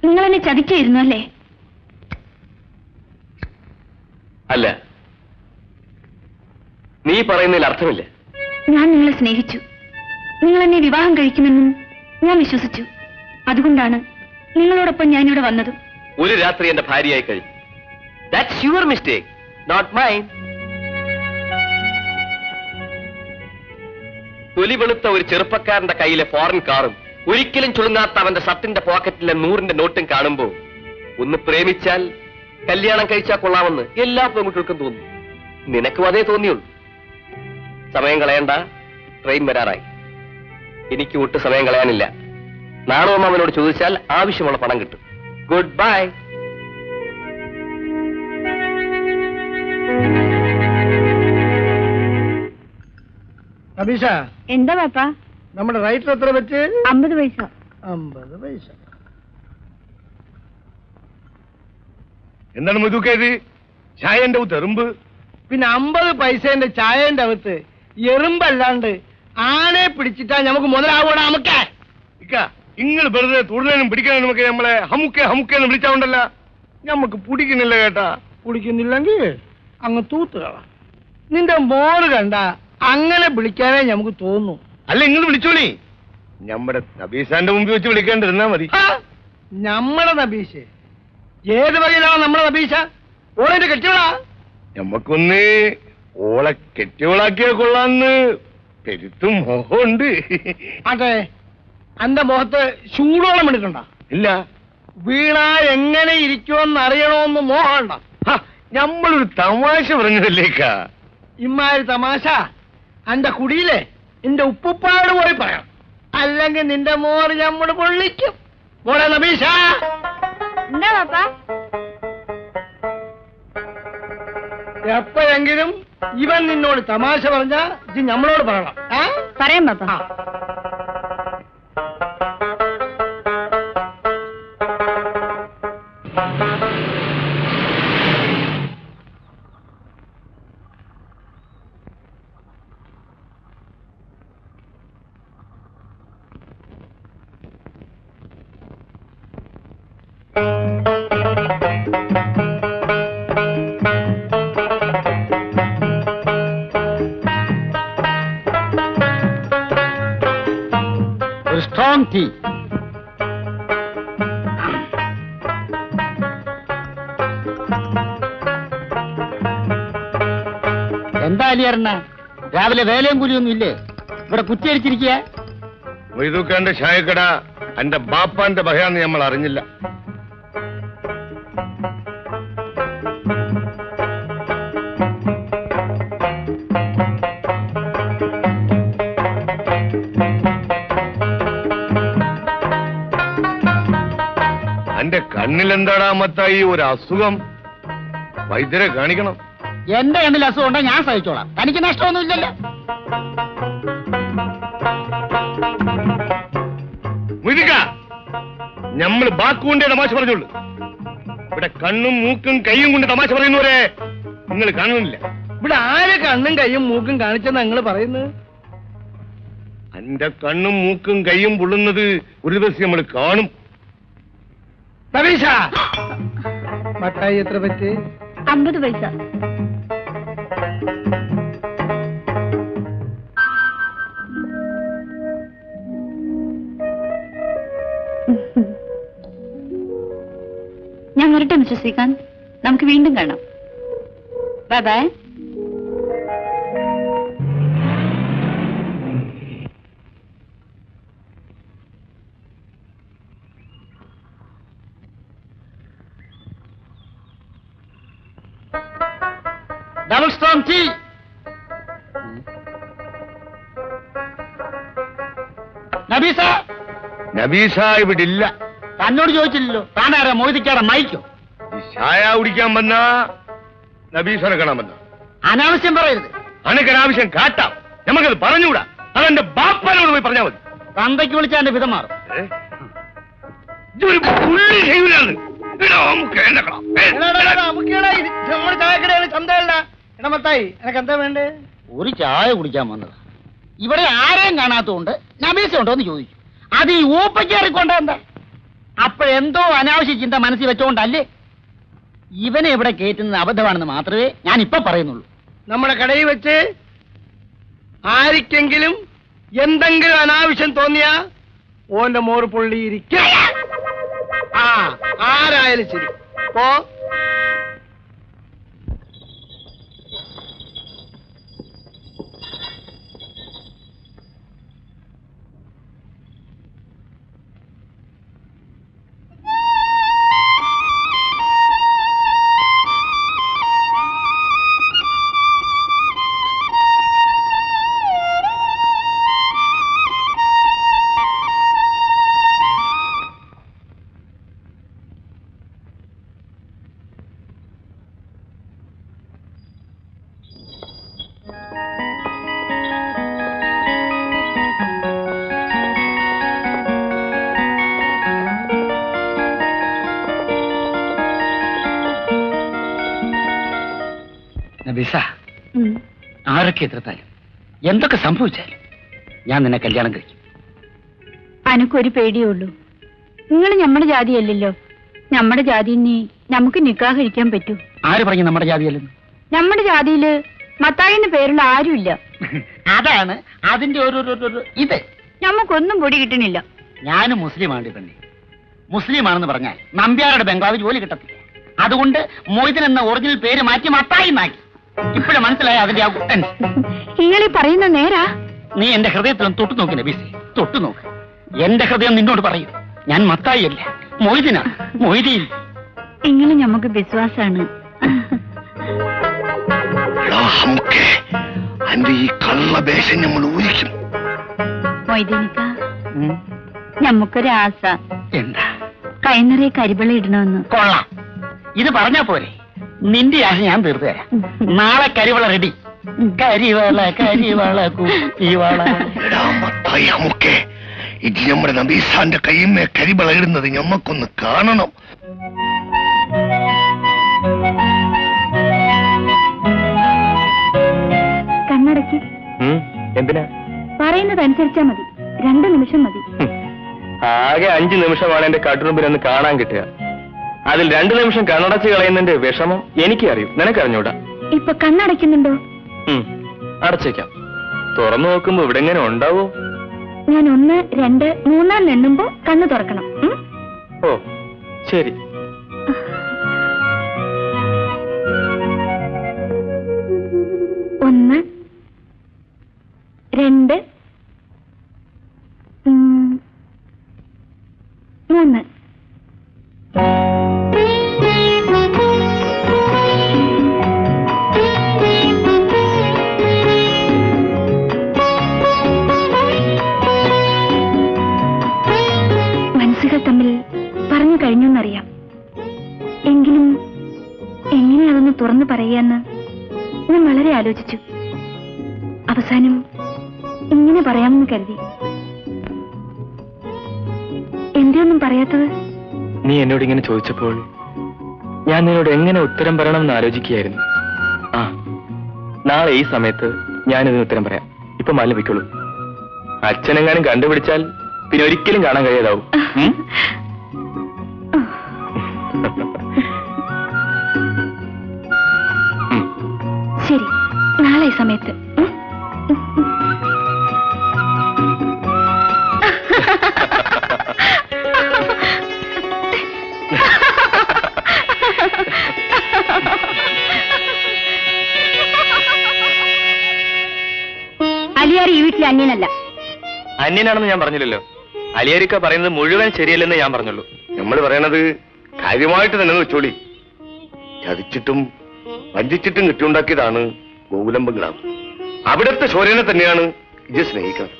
നിങ്ങൾ എന്നെ ചതിക്കായിരുന്നു അല്ലേ? അല്ല, നീ പറയുന്നതിൽ അർത്ഥമില്ല. ഞാൻ നിങ്ങളെ സ്നേഹിച്ചു. നിങ്ങൾ എന്നെ വിവാഹം കഴിക്കുമെന്നും ഞാൻ വിശ്വസിച്ചു. അതുകൊണ്ടാണ് നിങ്ങളോടൊപ്പം ഞാനിവിടെ വന്നത്. ഒരു രാത്രി എന്റെ ഭാര്യയായി കഴിഞ്ഞു. That's your mistake, not mine. തൊലി വെളുത്ത ഒരു ചെറുപ്പക്കാരന്റെ കയ്യിലെ ഫോറിൻ കാറും ഒരിക്കലും ചുളുങ്ങാത്ത അവന്റെ ഷർട്ടിന്റെ പോക്കറ്റിലെ 100-ന്റെ നോട്ടും കാണുമ്പോ ഒന്ന് പ്രേമിച്ചാൽ കല്യാണം കഴിച്ചാൽ കൊള്ളാമെന്ന് എല്ലാ പെൺകുട്ടികൾക്കും തോന്നും. നിനക്കും അതേ തോന്നിയുള്ളൂ. സമയം കളയണ്ട, ട്രെയിൻ വരാറായി. എനിക്ക് ഒട്ടും സമയം കളയാനില്ല. നാണോമാമനോട് ചോദിച്ചാൽ ആവശ്യമുള്ള പണം കിട്ടും. Good bye. അബീഷ, എന്താ പാപ്പ? നമ്മുടെ റൈറ്റർ എത്ര വെച്ച്? 50 പൈസ. 50 പൈസ. എന്താണ് മുതുക്കേത്? ചായന്റെ അകത്ത് എറുമ്പ്? പിന്നെ 50 പൈസന്റെ ചായന്റെ അകത്ത് എറുമ്പല്ലാണ്ട് ആനെ പിടിച്ചിട്ടാ നമുക്ക് മുതലാവൂടാ. നമുക്ക് നിങ്ങൾ വെറുതെ തൊഴിലും പിടിക്കാനും നമുക്ക് നമ്മളെ ഹമുക്കെ ഹമുക്കെന്ന് വിളിച്ചാണ്ടല്ല. ഞമ്മക്ക് പിടിക്കുന്നില്ല കേട്ടാ. പിടിക്കുന്നില്ലെങ്കിൽ അങ്ങ് തൂത്തുകള. നിന്റെ മോറ് കണ്ട അങ്ങനെ വിളിക്കാനേ നമുക്ക് തോന്നുന്നു. അല്ല, നിങ്ങൾ വിളിച്ചോളി. നമ്മുടെ നബീസാന്റെ മുമ്പിൽ വെച്ച് വിളിക്കാണ്ടിരുന്നാ മതി. നമ്മുടെ നബീഷ് ഏത് വകയിലാണ് നമ്മുടെ നബീഷ? ഓളെന്റെ കെട്ടിയോളാ. ഞമ്മക്കൊന്ന് ഓളെ കെട്ടിയോളാക്കിയാ കൊള്ളാന്ന് പെരുത്തും മോഹമുണ്ട്. അതെ, അന്റെ മുഖത്ത് ചൂടോളം വേണ്ടിട്ടുണ്ടോ? ഇല്ല. വീണ എങ്ങനെ ഇരിക്കുമെന്ന് അറിയണോന്ന് മോഹമുണ്ടോ? ഞമ്മളൊരു തമാശ പറഞ്ഞതല്ലേക്കാ. ഇമ്മാതിരി തമാശ അന്റെ കുടിയിലെ നിന്റെ ഉപ്പുപ്പാട് പോയി പറയാം. അല്ലെങ്കിൽ നിന്റെ മോറ് ഞമ്മട് പൊള്ളിക്കും. മോളെ നബീഷ. എന്താ പാപ്പ? എപ്പോഴെങ്കിലും ഇവൻ നിന്നോട് തമാശ പറഞ്ഞാ ഇത് ഞമ്മളോട് പറയണം. പറയാം പാപ്പ. ഒരു സ്ട്രോങ് ടീ. എന്താ അലിയറിന, രാവിലെ വേലയും കൂലിയൊന്നും ഇല്ലേ? ഇവിടെ കുറ്റിയടിച്ചിരിക്കുക. മൊയ്തൂക്കാന്റെ ചായക്കട എന്റെ ബാപ്പാന്റെ ബഹയാന്ന് നമ്മൾ അറിഞ്ഞില്ല. എന്റെ കണ്ണിലെന്താടാ മത്തായി ഒരു അസുഖം? വൈദ്യരെ കാണിക്കണം. എന്റെ കണ്ണിൽ അസുഖം ഉണ്ടോ ഞാൻ സഹിച്ചോളാം. തനിക്ക് നഷ്ടമൊന്നുമില്ലല്ലോ. ഞമ്മള് ബാക്കുകൊണ്ടേ തമാശ പറഞ്ഞോളൂ. ഇവിടെ കണ്ണും മൂക്കും കൈയും കൊണ്ട് തമാശ പറയുന്നവരെ നിങ്ങൾ കാണുന്നില്ല. ഇവിടെ ആരെ കണ്ണും കൈയും മൂക്കും കാണിച്ചെന്ന് നിങ്ങൾ പറയുന്നത്? എന്റെ കണ്ണും മൂക്കും കൈയും പൊള്ളുന്നത് ഒരു ദിവസം നമ്മൾ കാണും. മട്ടായി എത്ര പറ്റി? 50 പൈസ. ഞാൻ വരട്ടെ മിസ്റ്റർ ശ്രീകാന്ത്. നമുക്ക് വീണ്ടും കാണാം. Bye bye. Double strong tea. Nabeesa. Nabeesa ഇവിടെ ഇല്ല. തന്നോട് ചോദിച്ചില്ലല്ലോ. താനാരാ മോദിക്കാടെ മൈക്കോ? ഈ ചായ കുടിക്കാൻ വന്ന നബീസനെ കാണാൻ വന്ന അനാവശ്യം പറയരുത്. അനക്കൊരാവശ്യം കാട്ടാം. നമുക്കത് പറഞ്ഞുകൂടാ. അതെന്റെ ബാപ്പനോട് പോയി പറഞ്ഞാൽ മതി. തന്തയ്ക്ക് വിളിച്ചാൽ എന്റെ വിധം മാറും. എനക്കെന്താ വേണ്ടേ? ഒരു ചായ കുടിക്കാൻ വന്നത്. ഇവിടെ ആരെയും കാണാത്തതുകൊണ്ട് നബീസ ഉണ്ടോന്ന് ചോദിച്ചു. അത് ഈ ഊപ്പക്കേറിക്കൊണ്ട എന്താ? അപ്പോഴെന്തോ അനാവശ്യ ചിന്ത മനസ്സിൽ വെച്ചോണ്ടല്ലേ ഇവനെ ഇവിടെ കയറ്റുന്നത് അബദ്ധമാണെന്ന് മാത്രമേ ഞാൻ ഇപ്പൊ പറയുന്നുള്ളൂ. നമ്മുടെ കടയിൽ വെച്ച് ആർക്കെങ്കിലും എന്തെങ്കിലും അനാവശ്യം തോന്നിയാ ഓന്റെ മോറ് പൊള്ളിയിരിക്കും. ആരായാലും ശരി പോ. ആരൊക്കെ എതിർത്താലും എന്തൊക്കെ സംഭവിച്ചാലും ഞാൻ നിന്നെ കല്യാണം കഴിക്കും. അനക്കൊരു പേടിയേ ഉള്ളൂ. നിങ്ങൾ നമ്മുടെ ജാതിയല്ലല്ലോ. നമ്മുടെ ജാതിന് നമുക്ക് നിക്കാഹ് കഴിക്കാൻ പറ്റൂ. ആര് പറഞ്ഞു നമ്മുടെ ജാതിയല്ലെന്ന്? നമ്മുടെ ജാതിയില് മത്തായിന്ന് പേരുള്ള ആരുമില്ല. അതാണ് അതിന്റെ ഒരു ഇത്. നമുക്കൊന്നും പൊടി കിട്ടണില്ല. ഞാനും മുസ്ലിമാണ് പെണ്ണെ. മുസ്ലിമാണെന്ന് പറഞ്ഞാൽ നമ്പ്യാരുടെ ബംഗ്ലാവ് ജോലി കിട്ടത്തില്ല. അതുകൊണ്ട് മൊയ്തൻ എന്ന ഒറിജിനൽ പേര് മാറ്റി മത്തായി നാക്കി. ഇപ്പോഴും മനസ്സിലായ അതിന്റെ ആ കുട്ടൻ. നിങ്ങളീ പറയുന്ന നേരാ? നീ എന്റെ ഹൃദയത്തിലും തൊട്ടു നോക്കി നബീസേ, തൊട്ടു നോക്ക്. എന്റെ ഹൃദയം നിന്നോട് പറയും ഞാൻ മത്തായി അല്ല, മൊയ്തീനാണ്. മൊയ്തീൻ. എങ്ങനെ നമുക്ക് വിശ്വാസാണ്. ഈ കള്ളവേഷം നമ്മൾ ഊരിക്കും. മൊയ്തീനിക്ക, നമുക്കൊരാസ. എന്താ? കൈനിറയെ കരിവള ഇടണമെന്ന്. കൊള്ളാം. ഇത് പറഞ്ഞാ പോരെ? നിന്റെ ആശ ഞാൻ തീർത്തു തരാം. നാളെ കരിവള റെഡി. കരിവള കരിവള കുട്ടിവള. ഇത് നമ്മുടെ നബീസാന്റെ കയ്യുമേ കരിവള ഇടുന്നത് ഞമ്മക്കൊന്ന് കാണണം. കണ്ണടക്കി. എന്തിനാ? പറയുന്നതനുസരിച്ചാ മതി. 2 നിമിഷം മതി. ആകെ 5 നിമിഷമാണ് എന്റെ കട്ടുറുമ്പിലൊന്ന് കാണാൻ കിട്ടുക. അതിൽ 2 നിമിഷം കണ്ണടച്ച് കളയുന്നതിന്റെ വിഷമം എനിക്ക് അറിയൂ, നിനക്കറിഞ്ഞൂടാ. ഇപ്പൊ കണ്ണടയ്ക്കുന്നുണ്ടോ? അടച്ചേക്കാം. തുറന്നു നോക്കുമ്പോ ഇവിടെ എങ്ങനെ ഉണ്ടാവോ? ഞാൻ 1, 2, 3 എണ്ണുമ്പോ കണ്ണു തുറക്കണം. ഓ ശരി. ഒന്ന്, 2, 3. മനസ്സുകൾ തമ്മിൽ പറഞ്ഞു കഴിഞ്ഞെന്നറിയാം. എങ്കിലും എങ്ങനെ അതൊന്ന് തുറന്നു പറയാന്ന് ഞാൻ വളരെ ആലോചിച്ചു. അവസാനം ഇങ്ങനെ പറയാമെന്ന് കരുതി. എന്തൊന്നും പറയാത്തത്? നീ എന്നോട് ഇങ്ങനെ ചോദിച്ചപ്പോൾ ഞാൻ നിന്നോട് എങ്ങനെ ഉത്തരം പറയണമെന്ന് ആലോചിക്കുകയായിരുന്നു. ആ, നാളെ ഈ സമയത്ത് ഞാനിതിന് ഉത്തരം പറയാം. ഇപ്പൊ മാല വെക്കുള്ളൂ. അച്ഛനെങ്ങാനും കണ്ടുപിടിച്ചാൽ പിന്നെ ഒരിക്കലും കാണാൻ കഴിയാതാവും. ശരി, നാളെ ഈ സമയത്ത്. അലിയാർ ഈ വീട്ടിലെ അന്യനല്ല. അന്യനാണെന്ന് ഞാൻ പറഞ്ഞില്ലല്ലോ. അലിയാരിക്ക പറയുന്നത് മുഴുവൻ ശരിയല്ലെന്ന് ഞാൻ പറഞ്ഞുള്ളൂ. നമ്മൾ പറയണത് കാര്യമായിട്ട് തന്നെ വെച്ചോളി. ചതിച്ചിട്ടും വഞ്ചിച്ചിട്ടും കിട്ടിയുണ്ടാക്കിയതാണ് ഗോകുലം ബംഗ്ലാവ്. അവിടുത്തെ ശോരനെ തന്നെയാണ് ഇത് സ്നേഹിക്കുന്നത്.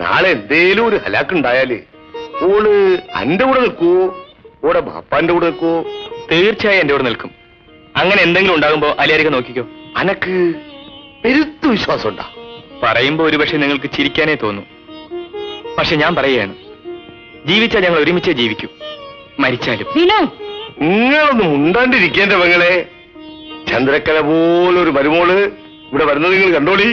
നാളെ എന്തേലും ഒരു ഹലാക്കുണ്ടായാല് ഓള് എന്റെ കൂടെ നിൽക്കുവോ, ഓടെ ബാപ്പാന്റെ കൂടെ നിൽക്കുവോ? തീർച്ചയായും എന്റെ കൂടെ നിൽക്കും. അങ്ങനെ എന്തെങ്കിലും ഉണ്ടാകുമ്പോ അലിയാരിക്ക നോക്കിക്കോ. അനക്ക് പെരുത്തു വിശ്വാസം ഉണ്ടാ? പറയുമ്പോ ഒരുപക്ഷെ നിങ്ങൾക്ക് ചിരിക്കാനേ തോന്നും. പക്ഷെ ഞാൻ പറയുകയാണ്, ജീവിച്ചാൽ ഞങ്ങൾ ഒരുമിച്ചേ ജീവിക്കൂ, മരിച്ചാലും. നിങ്ങളൊന്നും ഉണ്ടാണ്ടിരിക്കേണ്ട പെങ്ങളെ. ചന്ദ്രക്കല പോലൊരു മരുമോള് ഇവിടെ വരുന്നത് നിങ്ങൾ കണ്ടോളി.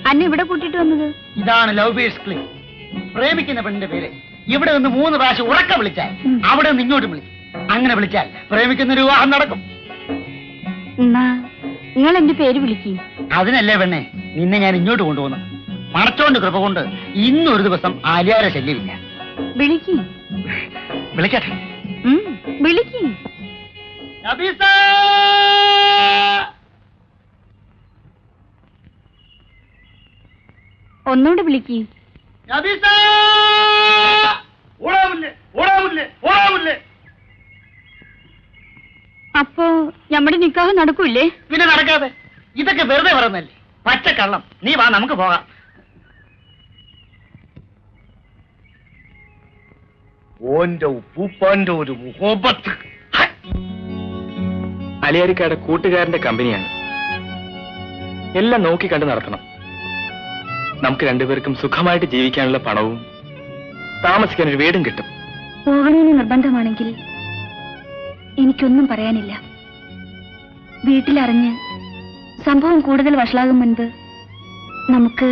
അന്നെ ഇവിടെ കൂട്ടിട്ട് വന്നത്? ഇതാണ് ലവ് ബേഴ്സ് ക്ലിനിക്. പ്രേമിക്കുന്ന പെണ്ണിന്റെ പേര് ഇവിടെ നിന്ന് 3 പ്രാവശ്യം ഉറക്ക വിളിച്ചാൽ അവിടെ നിന്ന് ഇങ്ങോട്ട് വിളിക്കും. അങ്ങനെ വിളിച്ചാൽ പ്രേമിക്കുന്ന ഒരു വിവാഹം നടക്കും. നിങ്ങൾ എന്റെ പേര് വിളിക്കും. അതിനല്ലേ പെണ്ണെ നിന്നെ ഞാൻ ഇങ്ങോട്ട് കൊണ്ടുപോകുന്നു. മണച്ചോണ്ട് കൃപ കൊണ്ട് ഇന്നൊരു ദിവസം ആര്യാരെ ശല്യമില്ല. വിളിക്കും. വിളിക്കട്ടെ. വിളിക്കും. ഒന്നുകൂടെ വിളിക്കും. അപ്പോ നമ്മുടെ നിക്കാഹ് നടക്കൂല്ലേ? പിന്നെ നടക്കാതെ. ഇതൊക്കെ വെറുതെ പറയുന്നല്ലേ, പച്ചക്കള്ളം. നീ വാ, നമുക്ക് പോകാം. ഓന്റെ ഉപ്പൂപ്പാന്റെ ഒരു മുഹബത്ത്. അലിയാരിക്കാരുടെ കൂട്ടുകാരന്റെ കമ്പനിയാണ്. എല്ലാം നോക്കി കണ്ട് നടത്തണം. നമുക്ക് രണ്ടുപേർക്കും സുഖമായിട്ട് ജീവിക്കാനുള്ള പണവും താമസിക്കാൻ ഒരു വീടും കിട്ടും. പോകണമെന്ന് നിർബന്ധമാണെങ്കിൽ എനിക്കൊന്നും പറയാനില്ല. വീട്ടിലറിഞ്ഞ് സംഭവം കൂടുതൽ വഷളാകും മുൻപ് നമുക്ക്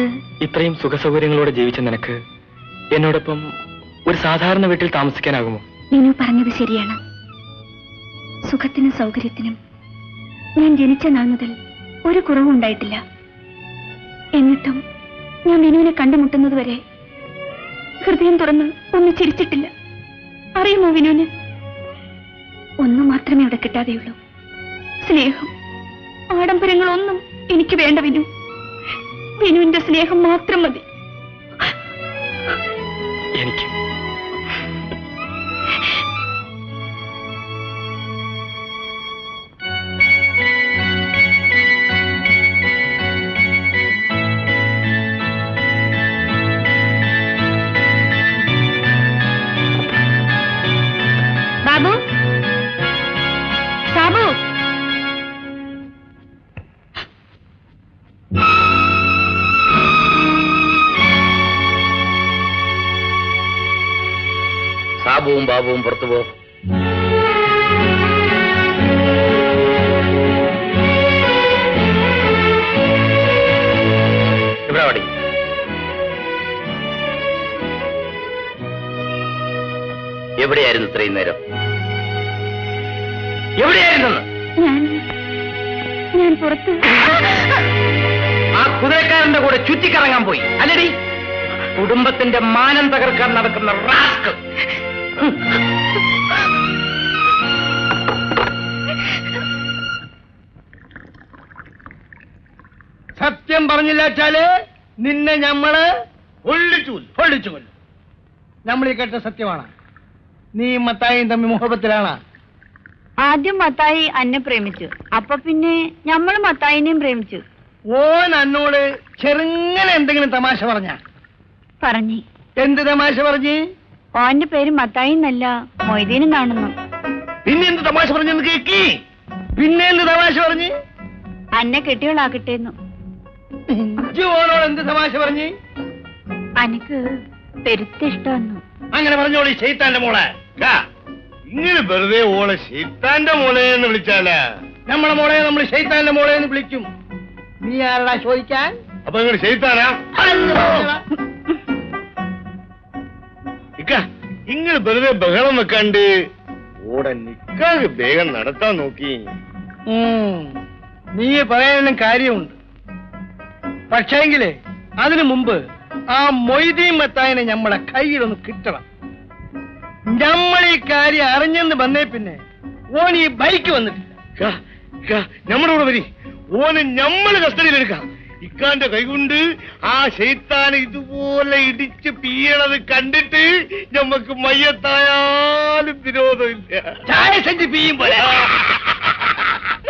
ഇത്രയും സുഖസൗകര്യങ്ങളോടെ ജീവിച്ച നിനക്ക് എന്നോടൊപ്പം ഒരു സാധാരണ വീട്ടിൽ താമസിക്കാനാകുമോ? നീനു പറഞ്ഞത് ശരിയാണ്. സുഖത്തിനും സൗകര്യത്തിനും ഞാൻ ജനിച്ച നാൾ മുതൽ ഒരു കുറവും ഉണ്ടായിട്ടില്ല. എന്നിട്ടും ഞാൻ വിനുവിനെ കണ്ടുമുട്ടുന്നത് വരെ ഹൃദയം തുറന്ന് ഒന്ന് ചിരിച്ചിട്ടില്ല. അറിയുമോ വിനുവിന്? ഒന്നു മാത്രമേ അവിടെ കിട്ടാതെയുള്ളൂ, സ്നേഹം. ആഡംബരങ്ങളൊന്നും എനിക്ക് വേണ്ട വിനു. വിനുവിന്റെ സ്നേഹം മാത്രം മതി. എനിക്ക് ബാബു, സാബു, സാബുവും ബാബുവും പുറത്തു പോ. ഇവിടെ ഓടി. എവിടെയായിരുന്നു ഇത്രയും നേരം? എവിടെയായിരുന്നു? ഞാൻ പുറത്ത്. ആ കുതിരക്കാരന്റെ കൂടെ ചുറ്റിക്കറങ്ങാൻ പോയി അല്ലടി? കുടുംബത്തിന്റെ മാനം തകർക്കാൻ നടക്കുന്ന റാസ്കൽ. സത്യം പറഞ്ഞില്ല വെച്ചാല് നിന്നെ ഞമ്മള് പൊള്ളിച്ചു കൊല്ലും. നമ്മൾ ഈ കേട്ട സത്യമാണ്. നീ മത്തായിയും തമ്മിൽ മുഹബത്തിലാണ്. ആദ്യം മത്തായി അന്നെ പ്രേമിച്ചു, അപ്പൊ പിന്നെ ഞമ്മള് മത്തായിനെയും പ്രേമിച്ചു. ഓൻ എന്നോട് ചെറുങ്ങനെ എന്തെങ്കിലും തമാശ പറഞ്ഞു. എന്ത് തമാശ പറഞ്ഞ്? ഓന്റെ പേര് മത്തായി എന്നല്ല മൊയ്തീനെന്നാണെന്നു. പിന്നെ എന്ത് തമാശ പറഞ്ഞെന്ന് കേക്കി? പിന്നെ എന്ത് തമാശ പറഞ്ഞ്? അന്നെ കെട്ടിയോളാക്കട്ടേന്നു. ഓനോട് എന്ത് തമാശ പറഞ്ഞ്? അനക്ക് പെരുത്ത ഇഷ്ടമെന്നു. അങ്ങനെ പറഞ്ഞോളി ശൈത്താന്റെ മോളെ. ഇങ്ങനെ വെറുതെ ഓളെ ശൈത്താന്റെ മോളെ എന്ന് വിളിച്ചാലാ? നമ്മളെ മോളെ നമ്മൾ ശൈത്താന്റെ മോളെ എന്ന് വിളിക്കും. നീ ആരടാ ചോദിക്കാൻ? അപ്പൊ നിങ്ങൾ ശൈത്താനാ? ഇങ്ങനെ വെറുതെ ബഹളം വെക്കാണ്ട് ഓടെ നിക്കാതെ വേഗം നടത്താൻ നോക്കി. നീ പറയാനും കാര്യമുണ്ട്. പക്ഷേങ്കിലേ അതിനു മുമ്പ് ആ മൊയ്തീൻ മത്തായിനെ നമ്മളെ കയ്യിലൊന്ന് കിട്ടണം. നമ്മൾ ഈ കാര്യം അറിഞ്ഞെന്ന് വന്നേ പിന്നെ ഓൻ ഈ ബൈക്ക് വന്നിട്ടില്ല. നമ്മുടെ കൂടെ വരി. ഓനെ നമ്മള് കസ്റ്റഡിയിലെടുക്കാം. ഇക്കാന്റെ കൈകൊണ്ട് ആ ശൈത്താനെ ഇതുപോലെ ഇടിച്ച് പീയണത് കണ്ടിട്ട് ഞമ്മക്ക് മയ്യത്തായാലും വിരോധമില്ല. ചായ സെഞ്ച് പീയും പോലെ.